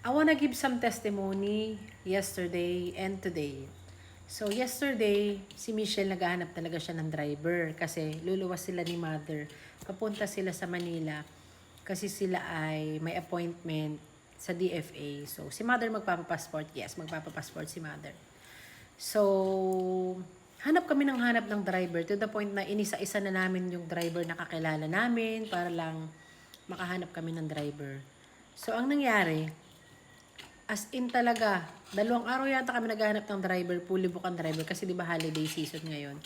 I wanna give some testimony yesterday and today. So, yesterday, si Michelle naghahanap talaga siya ng driver kasi luluwas sila ni Mother. Papunta sila sa Manila kasi sila ay may appointment sa DFA. So, si Mother magpapapassport. Yes, magpapapassport si Mother. So, hanap kami ng hanap ng driver to the point na inisa-isa na namin yung driver na kakilala namin para lang makahanap kami ng driver. So, ang nangyari, as in talaga, 2 araw yata kami naghahanap ng driver, fully book ang driver kasi di ba holiday season ngayon.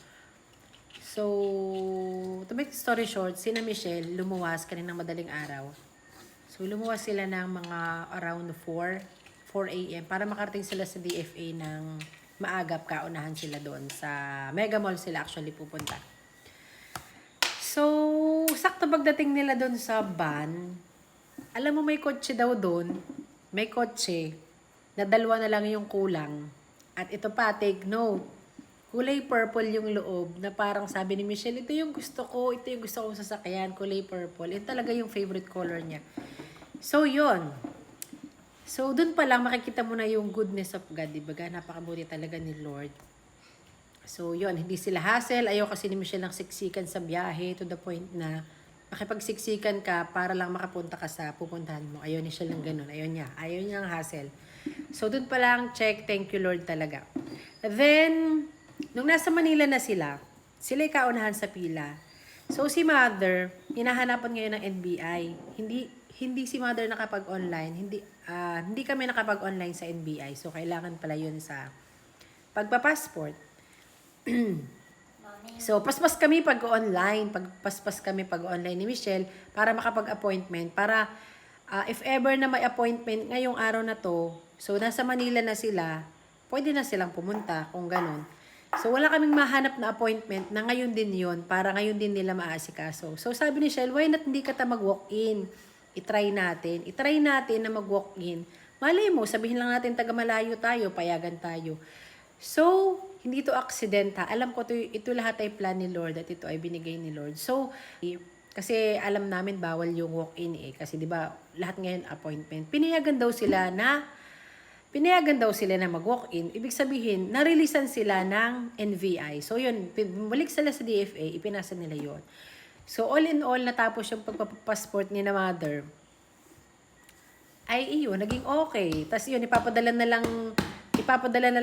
So, to make the story short, sina Michelle lumuwas kaninang madaling araw. So, lumuwas sila ng mga around 4 a.m. para makarating sila sa DFA ng maagap, kaunahan sila doon. Sa Mega Mall sila actually pupunta. So, sakto pagdating nila doon sa van, alam mo may kotse daw doon, may kotse na 2 na lang yung kulang. At ito pa, take note, kulay purple yung loob na parang sabi ni Michelle, ito yung gusto ko, ito yung gusto kong sasakyan, kulay purple. Ito talaga yung favorite color niya. So, yun. So, dun pa lang makikita mo na yung goodness of God, diba? Napakabuti talaga ni Lord. So, yun. Hindi sila hassle. Ayaw kasi ni Michelle ng siksikan sa biyahe to the point na makipagsiksikan ka para lang makapunta ka sa pupuntahan mo. Ayaw ni Michelle ng ganun. Ayaw niya. Ayaw niya ng hassle. So, dun pa lang, check. Thank you, Lord, talaga. Then, nung nasa Manila na sila ay kaunahan sa pila. So, si Mother, hinahanapan ngayon ng NBI. Hindi si Mother nakapag-online. Hindi kami nakapag-online sa NBI. So, kailangan pala yun sa pagpa-passport. So, paspas kami pag-online. Paspas kami pag-online ni Michelle para makapag-appointment. Para, if ever na may appointment ngayong araw na to, so, nasa Manila na sila, pwede na silang pumunta kung ganun. So, wala kaming mahanap na appointment na ngayon din yun para ngayon din nila maasikaso. So, sabi ni Michelle, why not hindi ka mag-walk-in? I-try natin. I-try natin na mag-walk-in. Malay mo, sabihin lang natin taga malayo tayo, payagan tayo. So, hindi ito aksidenta. Alam ko ito lahat ay plan ni Lord at ito ay binigay ni Lord. So, kasi alam namin bawal yung walk-in kasi 'di ba lahat ngayon appointment. Pinayagan daw sila na mag-walk-in. Ibig sabihin, narilisan sila ng NVI. So, yun, bumalik sila sa DFA, ipinasa nila yun. So, all in all, natapos yung pagpapassport ni na Mother. Ay, iyon, naging okay. Tapos yun, ipapadala na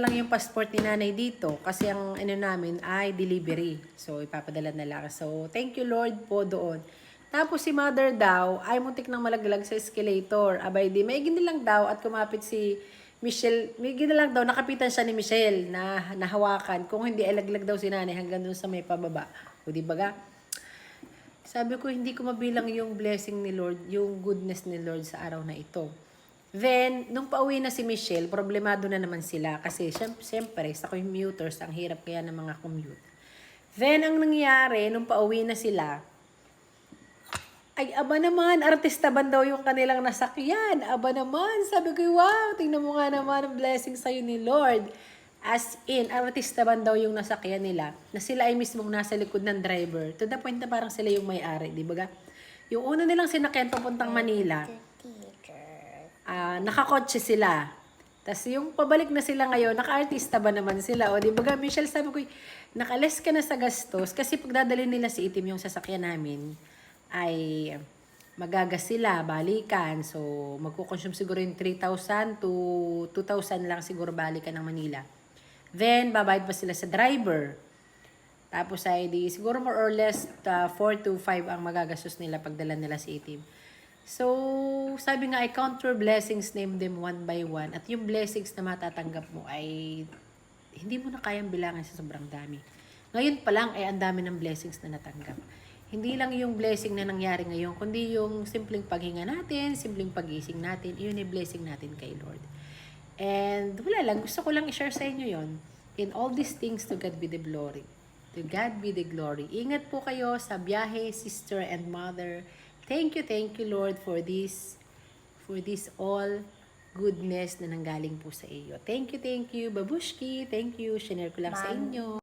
lang yung passport ni nanay dito. Kasi ang namin ay delivery. So, ipapadala na lang. So, thank you Lord po doon. Tapos si Mother daw, ay muntik nang malaglag sa escalator. Abay di, may lang daw at kumapit si Michelle, may lang daw, nakapitan siya ni Michelle na nahawakan. Kung hindi, ay laglag daw si nanay hanggang doon sa may pababa. O di baga? Sabi ko, hindi ko mabilang yung blessing ni Lord, yung goodness ni Lord sa araw na ito. Then, nung pauwi na si Michelle, problemado na naman sila. Kasi, siyempre, sa commuters, ang hirap kaya ng mga commute. Then, ang nangyari, nung pauwi na sila, ay, aba naman, artista ban daw yung kanilang nasakyan. Aba naman, sabi ko, wow, tingnan mo nga naman ang blessing sa'yo ni Lord. As in, artista ban daw yung nasakyan nila, na sila ay mismong nasa likod ng driver. To the point na parang sila yung may-ari, di ba? Yung una nilang sinakyan papuntang Manila, nakakotse sila. Tapos yung pabalik na sila ngayon, naka-artista ba naman sila? O di ba, Michelle, sabi ko, nakales ka na sa gastos kasi pagdadalhin nila si Itim yung sasakyan namin, ay magagas sila, balikan. So, magkukonsume siguro yung 3,000 to 2,000 lang siguro balikan ng Manila. Then, babayad pa sila sa driver. Tapos ay di, siguro more or less 4 to 5 ang magagastos nila pagdala nila si Itim. So, sabi nga, I count your blessings, name them one by one. At yung blessings na matatanggap mo ay hindi mo na kayang bilangan sa sobrang dami. Ngayon pa lang ay ang dami ng blessings na natanggap. Hindi lang yung blessing na nangyari ngayon, kundi yung simpleng paghinga natin, simpleng pagising natin, yun yung blessing natin kay Lord. And wala lang, gusto ko lang i-share sa inyo yon. In all these things, to God be the glory. To God be the glory. Ingat po kayo sa biyahe, sister and mother. Thank you Lord for this all goodness na nanggaling po sa iyo. Thank you, babushki. Thank you. Shinare ko lang sa inyo.